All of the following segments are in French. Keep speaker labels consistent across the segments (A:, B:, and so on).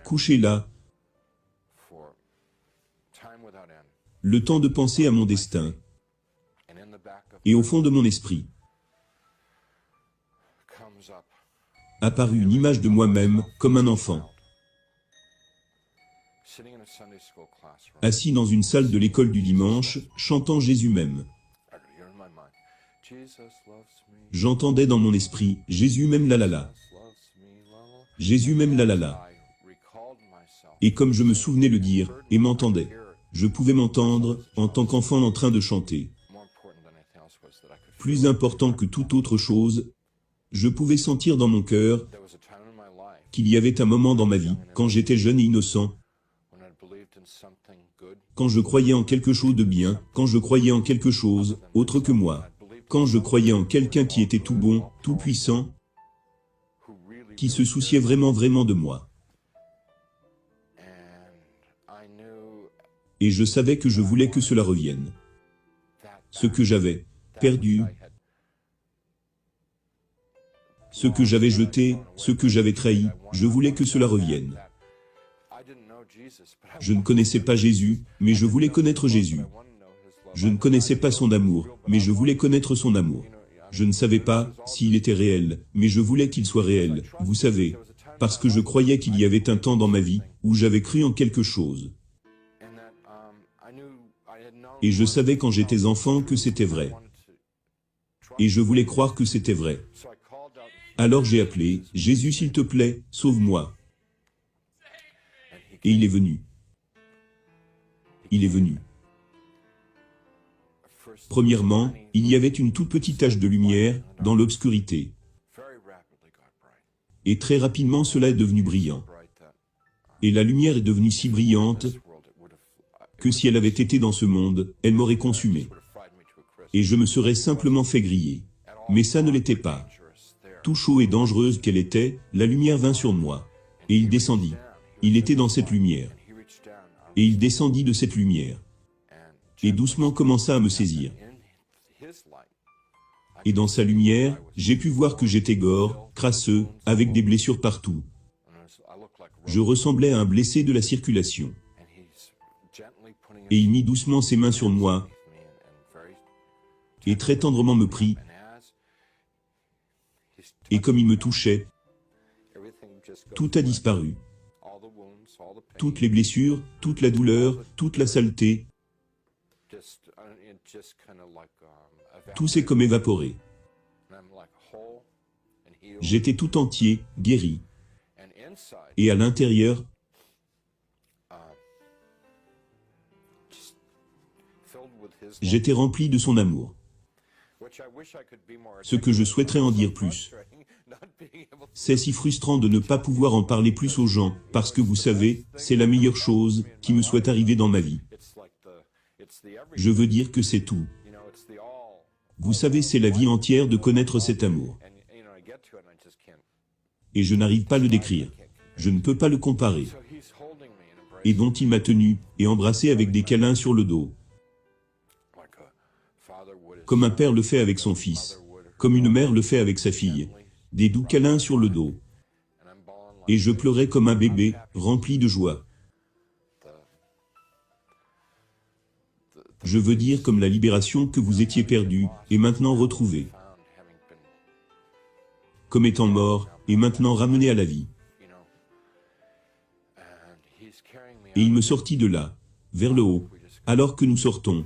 A: couché là, le temps de penser à mon destin, et au fond de mon esprit, apparut une image de moi-même comme un enfant, assis dans une salle de l'école du dimanche, chantant Jésus m'aime. J'entendais dans mon esprit, Jésus m'aime la la la. Jésus m'aime la la la. Et comme je me souvenais le dire, et m'entendais, je pouvais m'entendre, en tant qu'enfant en train de chanter. Plus important que toute autre chose, je pouvais sentir dans mon cœur qu'il y avait un moment dans ma vie, quand j'étais jeune et innocent, quand je croyais en quelque chose de bien, quand je croyais en quelque chose autre que moi, quand je croyais en quelqu'un qui était tout bon, tout puissant, qui se souciait vraiment de moi. Et je savais que je voulais que cela revienne. Ce que j'avais perdu, ce que j'avais jeté, ce que j'avais trahi, je voulais que cela revienne. Je ne connaissais pas Jésus, mais je voulais connaître Jésus. Je ne connaissais pas son amour, mais je voulais connaître son amour. Je ne savais pas s'il était réel, mais je voulais qu'il soit réel, vous savez, parce que je croyais qu'il y avait un temps dans ma vie où j'avais cru en quelque chose. Et je savais quand j'étais enfant que c'était vrai. Et je voulais croire que c'était vrai. Alors j'ai appelé, Jésus s'il te plaît, sauve-moi. Et il est venu. Il est venu. Premièrement, il y avait une toute petite tache de lumière dans l'obscurité. Et très rapidement cela est devenu brillant. Et la lumière est devenue si brillante que si elle avait été dans ce monde, elle m'aurait consumé. Et je me serais simplement fait griller. Mais ça ne l'était pas. Tout chaud et dangereuse qu'elle était, la lumière vint sur moi. Et il descendit. Il était dans cette lumière. Et il descendit de cette lumière. Et doucement commença à me saisir. Et dans sa lumière, j'ai pu voir que j'étais gore, crasseux, avec des blessures partout. Je ressemblais à un blessé de la circulation. Et il mit doucement ses mains sur moi, et très tendrement me prit, et comme il me touchait, tout a disparu. Toutes les blessures, toute la douleur, toute la saleté, tout s'est comme évaporé. J'étais tout entier, guéri. Et à l'intérieur, j'étais rempli de son amour. Ce que je souhaiterais en dire plus. C'est si frustrant de ne pas pouvoir en parler plus aux gens, parce que vous savez, c'est la meilleure chose qui me soit arrivée dans ma vie. Je veux dire que c'est tout. Vous savez, c'est la vie entière de connaître cet amour. Et je n'arrive pas à le décrire. Je ne peux pas le comparer. Et dont il m'a tenu et embrassé avec des câlins sur le dos. Comme un père le fait avec son fils. Comme une mère le fait avec sa fille. Des doux câlins sur le dos. Et je pleurais comme un bébé, rempli de joie. Je veux dire comme la libération que vous étiez perdu, et maintenant retrouvé. Comme étant mort, et maintenant ramené à la vie. Et il me sortit de là, vers le haut, alors que nous sortons.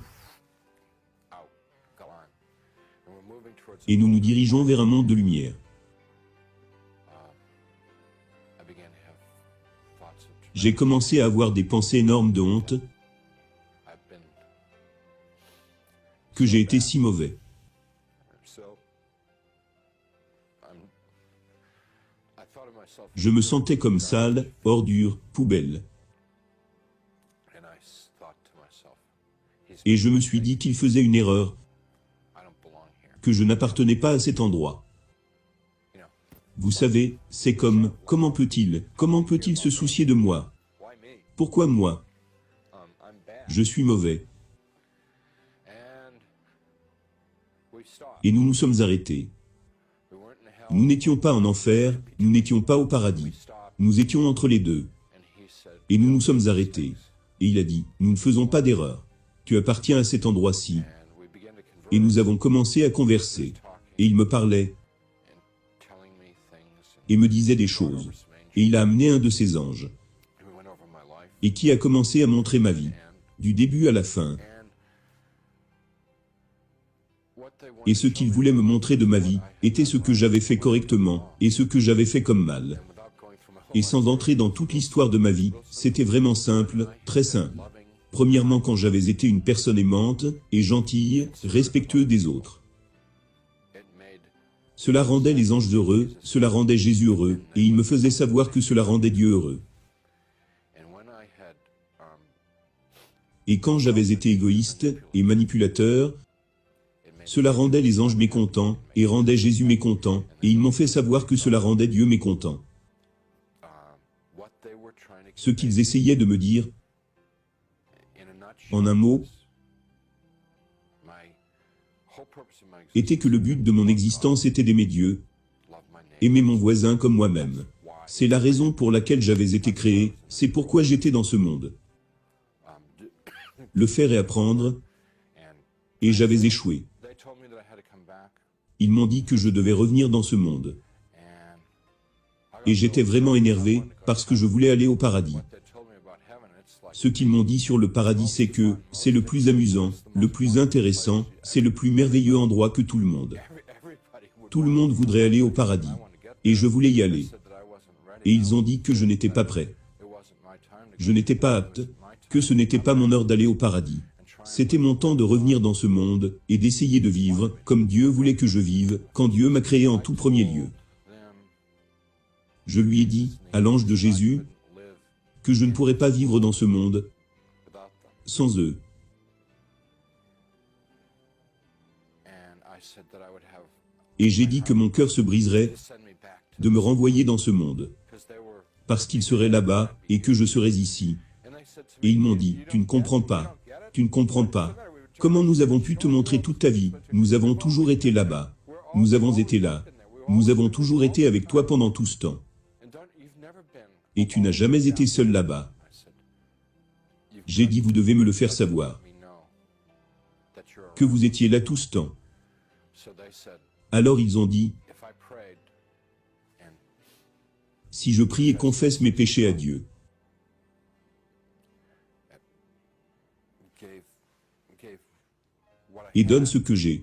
A: Et nous nous dirigeons vers un monde de lumière. J'ai commencé à avoir des pensées énormes de honte, que j'ai été si mauvais. Je me sentais comme sale, ordure, poubelle. Et je me suis dit qu'il faisait une erreur, que je n'appartenais pas à cet endroit. Vous savez, c'est comme, comment peut-il se soucier de moi? Pourquoi moi? Je suis mauvais. Et nous nous sommes arrêtés. Nous n'étions pas en enfer, nous n'étions pas au paradis. Nous étions entre les deux. Et nous nous sommes arrêtés. Et il a dit, nous ne faisons pas d'erreur. Tu appartiens à cet endroit-ci. Et nous avons commencé à converser. Et il me parlait et me disait des choses. Et il a amené un de ses anges. Et qui a commencé à montrer ma vie, du début à la fin. Et ce qu'il voulait me montrer de ma vie, était ce que j'avais fait correctement, et ce que j'avais fait comme mal. Et sans entrer dans toute l'histoire de ma vie, c'était vraiment simple, très simple. Premièrement, quand j'avais été une personne aimante, et gentille, respectueuse des autres. Cela rendait les anges heureux, cela rendait Jésus heureux, et il me faisait savoir que cela rendait Dieu heureux. Et quand j'avais été égoïste et manipulateur, cela rendait les anges mécontents, et rendait Jésus mécontent, et ils m'ont fait savoir que cela rendait Dieu mécontent. Ce qu'ils essayaient de me dire, en un mot, était que le but de mon existence était d'aimer Dieu, aimer mon voisin comme moi-même. C'est la raison pour laquelle j'avais été créé, c'est pourquoi j'étais dans ce monde. Le faire et apprendre, et j'avais échoué. Ils m'ont dit que je devais revenir dans ce monde. Et j'étais vraiment énervé, parce que je voulais aller au paradis. Ce qu'ils m'ont dit sur le paradis, c'est que c'est le plus amusant, le plus intéressant, c'est le plus merveilleux endroit que tout le monde. Tout le monde voudrait aller au paradis. Et je voulais y aller. Et ils ont dit que je n'étais pas prêt. Je n'étais pas apte, que ce n'était pas mon heure d'aller au paradis. C'était mon temps de revenir dans ce monde, et d'essayer de vivre, comme Dieu voulait que je vive, quand Dieu m'a créé en tout premier lieu. Je lui ai dit, à l'ange de Jésus, que je ne pourrais pas vivre dans ce monde sans eux. Et j'ai dit que mon cœur se briserait de me renvoyer dans ce monde, parce qu'ils seraient là-bas et que je serais ici. Et ils m'ont dit, tu ne comprends pas, tu ne comprends pas. Comment nous avons pu te montrer toute ta vie? Nous avons toujours été là-bas. Nous avons été là. Nous avons toujours été avec toi pendant tout ce temps. Et tu n'as jamais été seul là-bas. J'ai dit, vous devez me le faire savoir. Que vous étiez là tout ce temps. Alors ils ont dit, si je prie et confesse mes péchés à Dieu, et donne ce que j'ai.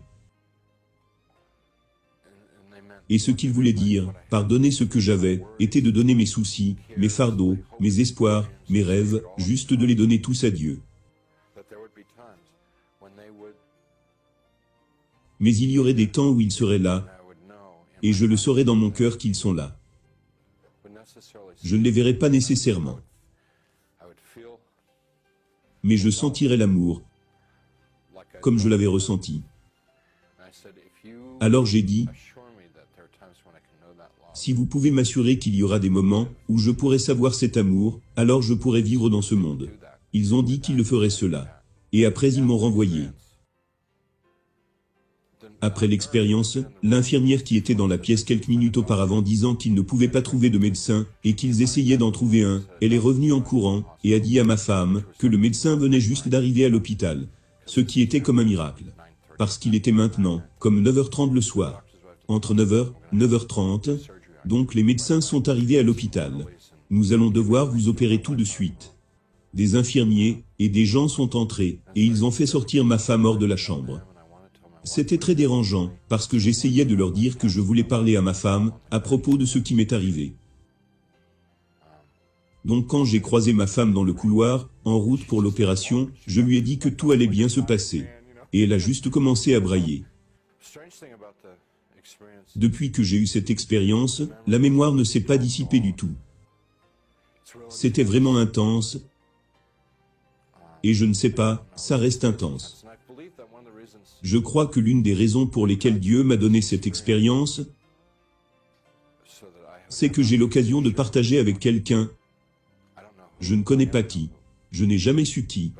A: Et ce qu'il voulait dire, pardonner ce que j'avais, était de donner mes soucis, mes fardeaux, mes espoirs, mes rêves, juste de les donner tous à Dieu. Mais il y aurait des temps où ils seraient là, et je le saurais dans mon cœur qu'ils sont là. Je ne les verrais pas nécessairement. Mais je sentirais l'amour, comme je l'avais ressenti. Alors j'ai dit, si vous pouvez m'assurer qu'il y aura des moments où je pourrai savoir cet amour, alors je pourrai vivre dans ce monde. Ils ont dit qu'ils le feraient cela. Et après ils m'ont renvoyé. Après l'expérience, l'infirmière qui était dans la pièce quelques minutes auparavant disant qu'ils ne pouvaient pas trouver de médecin, et qu'ils essayaient d'en trouver un, elle est revenue en courant, et a dit à ma femme, que le médecin venait juste d'arriver à l'hôpital. Ce qui était comme un miracle. Parce qu'il était maintenant, comme 9h30 le soir. Entre 9h, 9h30, donc les médecins sont arrivés à l'hôpital. Nous allons devoir vous opérer tout de suite. Des infirmiers et des gens sont entrés, et ils ont fait sortir ma femme hors de la chambre. C'était très dérangeant, parce que j'essayais de leur dire que je voulais parler à ma femme, à propos de ce qui m'est arrivé. Donc quand j'ai croisé ma femme dans le couloir, en route pour l'opération, je lui ai dit que tout allait bien se passer. Et elle a juste commencé à brailler. Depuis que j'ai eu cette expérience, la mémoire ne s'est pas dissipée du tout. C'était vraiment intense. Et je ne sais pas, ça reste intense. Je crois que l'une des raisons pour lesquelles Dieu m'a donné cette expérience, c'est que j'ai l'occasion de partager avec quelqu'un. Je ne connais pas qui, je n'ai jamais su qui,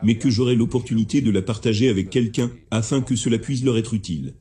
A: mais que j'aurai l'opportunité de la partager avec quelqu'un, afin que cela puisse leur être utile.